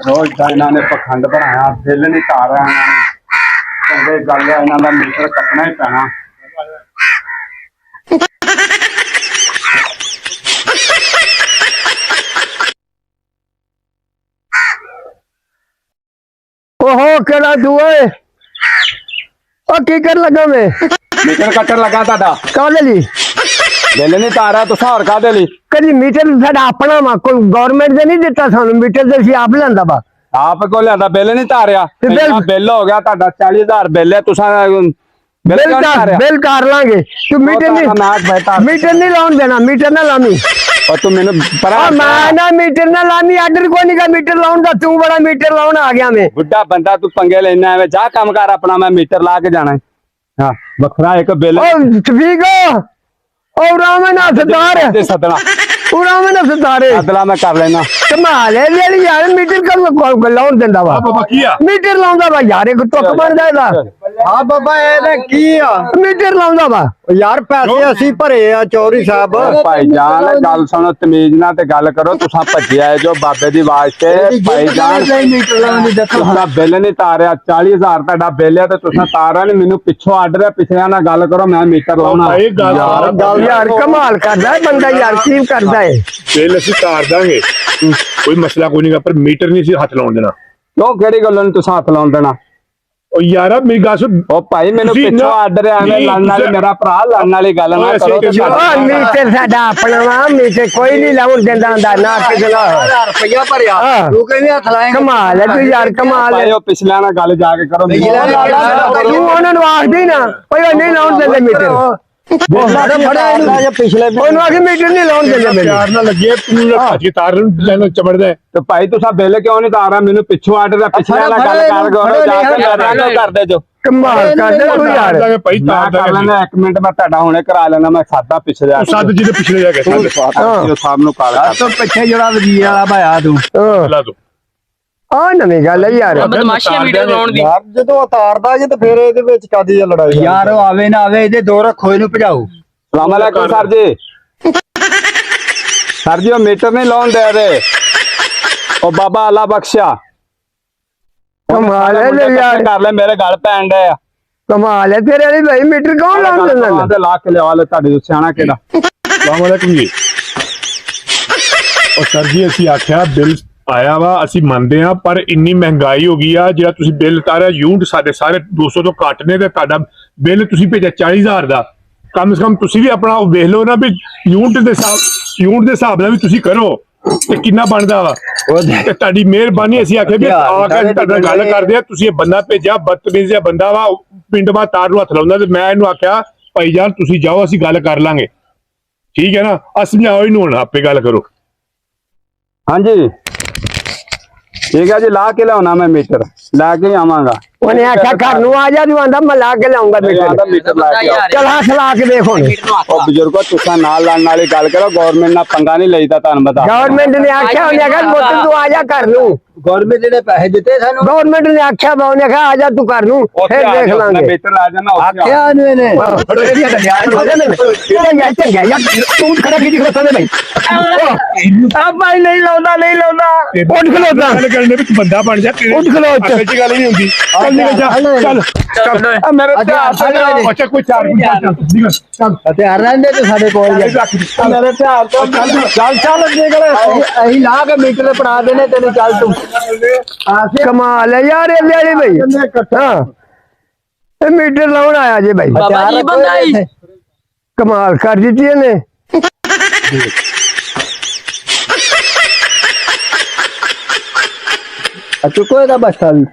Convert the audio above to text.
रोज का इन्होंने पखंड बनाया बिल नहीं तारा कहते गल इन्हों का मीटर कटना ही पैना। ओहो केड़ा दुए ओ की कर लगा मैं मीटर कटन लगा ताड़ा काले ली बिल नहीं तारा तुसा और कादे ली कदी मीटर साडा अपना वा कोई गवर्नमेंट ने नहीं दिता सानू मीटर ते सी आप लेंदा बा आप को लिया बिल नहीं तारिया बिल हो गया ताड़ा 40,000 बिल है तुसा बिल कार लांगे तू मीटर नहीं लाउन देना मीटर ना लानी और तू मेनू मैं ना मीटर ना लानी आर्डर को नहीं का मीटर लाउन दा तू बड़ा मीटर लाउन आ गया मैं बुढ़ा बंदा तू पंगे लेना है जा काम कर अपना मैं मीटर ला के जाना है हां बखरा एक बिल ओ ठीक हो ओ रामना सरदार सदना पूरा मैंने सतारे अदला मैं कर लेना कमाल है ये यार मीटर कर लाउन देंदा वा बाबा किया मीटर लाउंदा वा यार एक टुक बन जाएगा हां बाबा ए की आ मीटर लाउंदा वा यार पैसे ਅਸੀਂ ਭਰੇ ਆ ਚੌਧਰੀ ਸਾਹਿਬ भाईजान गल सुनो तमीज ना ते गल करो तुसा भज्जे आए जो बाबे दी आवाज ते भाईजान मीटर ਲਾਉਣ ਦੀ ਦੱਸੋ तुसा बिल नहीं तारिया 40,000 ਤੁਹਾਡਾ बिल है ते तुसा तारा नहीं मेनू पिछो आर्डर है पिछलियां ना गल करो मैं मीटर लाउना यार कमाल करदा है बंदा यार की करदा है बिल ਅਸੀਂ तार ਦਾਂਗੇ कोई मसला कोई नहीं पर मीटर नहीं ਸੀ ਹੱਥ ਲਾਉਣ ਦੇਣਾ क्यों केड़ी गल्लों नहीं तुसा हाथ लाउन देना ओ यार मेरी गल सुन ओ भाई मेनू पिछो आर्डर है एवें लड़न वाली मेरा भरा लड़न वाली गल ना करो ओ मीटर साडा अपना वा मीटर कोई नहीं लाउन देंदा हुंदा ना किसे ना 1000 रुपया ਭਰਿਆ ਤੂੰ ਕਹਿੰਦੀ ਹੱਥ ਲਾਏਂਗਾ कमाल है तू यार कमाल है भाई ओ पिछलियां ना गल जाके करो तू उन्हां नु आखदी ना ओए नहीं लाउन देंदे मीटर ਸਾਡਾ ਫੜਿਆ ਇਹਨੂੰ ਪਿਛਲੇ ਉਹਨੂੰ ਆਖੀ ਮੀਟਰ ਨਹੀਂ ਲਾਉਣ ਦਿੰਦੇ ਮੈਨੂੰ चार ना लगे तू हज के तार लेना चमड़दा है तो भाई तुसा बिल क्यों नहीं तारा मेनू पिछो आर्डर है पिछलियां ना गल कर करो जाके लड़ना कर दे जो कमाल करदे तू यार भाई मैं तार कर लेना एक मिनट मैं ਤੁਹਾਡਾ ਹੁਣੇ ਕਰਾ ਲੈਣਾ ਮੈਂ ਸਾਦਾ ਪਿਛਲੇ ਆ सद जी पिछले जाके ਸਾਹਿਬ ਨੂੰ ਕਾਲ ਕਰ ਤੋਂ ਪਿੱਛੇ ਜਿਹੜਾ ਵਜ਼ੀਰ ਵਾਲਾ ਭਾਇਆ ਤੂੰ ला दो ਆ ਨਵੀਂ ਗੱਲ ਹੈ ਯਾਰ ਬਦਮਾਸ਼ੀਆਂ ਵੀਡੀਓ ਲਾਉਣ ਦੀ ਯਾਰ ਜਦੋਂ ਉਤਾਰਦਾ ਜੇ ਤੇ ਫਿਰ ਇਹਦੇ ਵਿੱਚ ਕਾਦੀ ਲੜਾਈ ਯਾਰ ਉਹ ਆਵੇ ਨਾ ਆਵੇ ਇਹਦੇ ਦੋ ਰੱਖੋ ਇਹਨੂੰ ਭਜਾਓ सलाम अलैकुम सर जी सर जी वो मीटर नहीं लोन दे रहे ओ बाबा अल्लाह बख्शा कमाल है यार कर ले मेरे गल पैन डे कमाल है तेरे वाली भाई मीटर कौन लाउन दिंदा ते ला के लिया ले ਤੁਹਾਡੇ ਜੋ ਸਿਆਣਾ ਕਿਹੜਾ अस्सलाम वालेकुम जी और सर जी ਅਸੀਂ ਆਖਿਆ ਬਿੱਲ ਆਇਆ ਵਾ ਅਸੀਂ ਮੰਨਦੇ ਆ ਪਰ ਇੰਨੀ ਮਹਿੰਗਾਈ ਹੋ ਗਈ ਆ ਜਿਹੜਾ ਤੁਸੀਂ ਬਿੱਲ ਤਾਰਿਆ ਯੂਨਿਟ ਸਾਡੇ ਸਾਰੇ 200 ਤੋਂ ਘੱਟ ਨੇ ਤੇ ਤੁਹਾਡਾ ਬਿੱਲ ਤੁਸੀਂ ਭੇਜਿਆ 40,000 ਦਾ कम से कम तुसी भी अपना देख लो ना भी यूनिट दे हिसाब नाल भी तुसी करो ते किन्ना बनदा वा ते तुहाडी मेहरबानी ਅਸੀਂ ਆਖਿਆ ਵੀ ਆ ਕੇ ਤੁਹਾਡਾ ਗੱਲ ਕਰਦੇ ਆ ਤੁਸੀਂ ਇਹ ਬੰਦਾ ਭੇਜਿਆ ਬਦਤਮੀਜ਼ ਜਿਹਾ ਬੰਦਾ ਵਾ ਪਿੰਡ ਮਾ ਤਾਰ ਨੂੰ ਹੱਥ ਲਾਉਂਦਾ ਤੇ ਮੈਂ ਇਹਨੂੰ ਆਖਿਆ ਭਾਈ ਜਾਨ ਤੁਸੀਂ ਜਾਓ ਅਸੀਂ ਗੱਲ ਕਰ ਲਾਂਗੇ ਠੀਕ ਹੈ ਨਾ ਆ ਸਮਝਾਓ ਇਹਨੂੰ ਹੁਣ ਆਪੇ ਗੱਲ ਕਰੋ हाँ जी ठीक है जी ला के लाना मैं मीटर ला के आवांगा ਉਹਨੇ ਆਖਿਆ ਘਰ ਨੂੰ ਆ ਜਾ ਤੂੰ ਆਂਦਾ ਮੈਂ ਲਾ ਕੇ ਲਾਉਂਗਾ मीटर मीटर ला के आओ ਚਲ ਹੱਥ ਲਾ ਕੇ ਦੇਖ ਹੁਣ ओ बुजुर्गो तुसा नाल लड़न वाली गल करो गवर्नमेंट ना पंगा नहीं लईदा तान बता गवर्नमेंट ने आख्या ਉਹਨੇ ਆਖਿਆ ਪੁੱਤ ਤੂੰ ਆ ਜਾ ਘਰ ਨੂੰ ਗਵਰਨਮੈਂਟ ਨੇ ਪੈਸੇ ਦਿੱਤੇ ਸਾਨੂੰ गवर्नमेंट ने आख्या बा ਉਹਨੇ ਆਖਿਆ ਆ ਜਾ ਤੂੰ ਘਰ ਨੂੰ ਫਿਰ ਦੇਖ ਲਾਂਗੇ मीटर ला जाना ਆਖਿਆ ਇਹਨੂੰ ਇਹਨੇ ਤੂੰ ਖੜਾ ਕੀ ਦਿਖਦਾ ਤੇ ਭਾਈ ਆ ਭਾਈ ਨਹੀਂ ਲਾਉਂਦਾ ਉੱਠ ਖਲੋਤਾ ਗੱਲ ਕਰਨੇ ਵਿੱਚ ਬੰਦਾ ਬਣ ਜਾ ਤੇਰੇ ਉੱਠ ਖਲੋ ਅਸਲ ਚ ਗੱਲ ਨਹੀਂ ਹੁੰਦੀ ਚੱਲ ਨਿਕਲ ਜਾ ਚੱਲ मेरे ध्यान ਅੱਛਾ ਕੋਈ ਚਾਰ ਚੱਲ ਹਥਿਆਰ ਰਹਿੰਦੇ ਤੇ ਸਾਡੇ ਕੋਲ मेरे ध्यान तो ਚੱਲ ਨਿਕਲ ਅਸੀਂ ਲਾ ਕੇ ਮੀਟਰ ਪੜਾ ਦੇਣੇ ਤੈਨੂੰ ਚੱਲ ਤੂੰ ਕਮਾਲ ਹੈ ਯਾਰ ਇਹ ਵਾਲੀ ਭਾਈ ਹਾਂ ਇਹ ਮੀਟਰ ਲਾਉਣ ਆਇਆ ਜੇ ਭਾਈ ਬਾਬਾ ਜੀ ਬੰਦਾ ਹੀ ਕਮਾਲ ਕਰ ਦਿੱਤੀ ਇਹਨੇ ਚੁੱਕੋ ਇਹਦਾ ਬਸਤਾ ਵੀ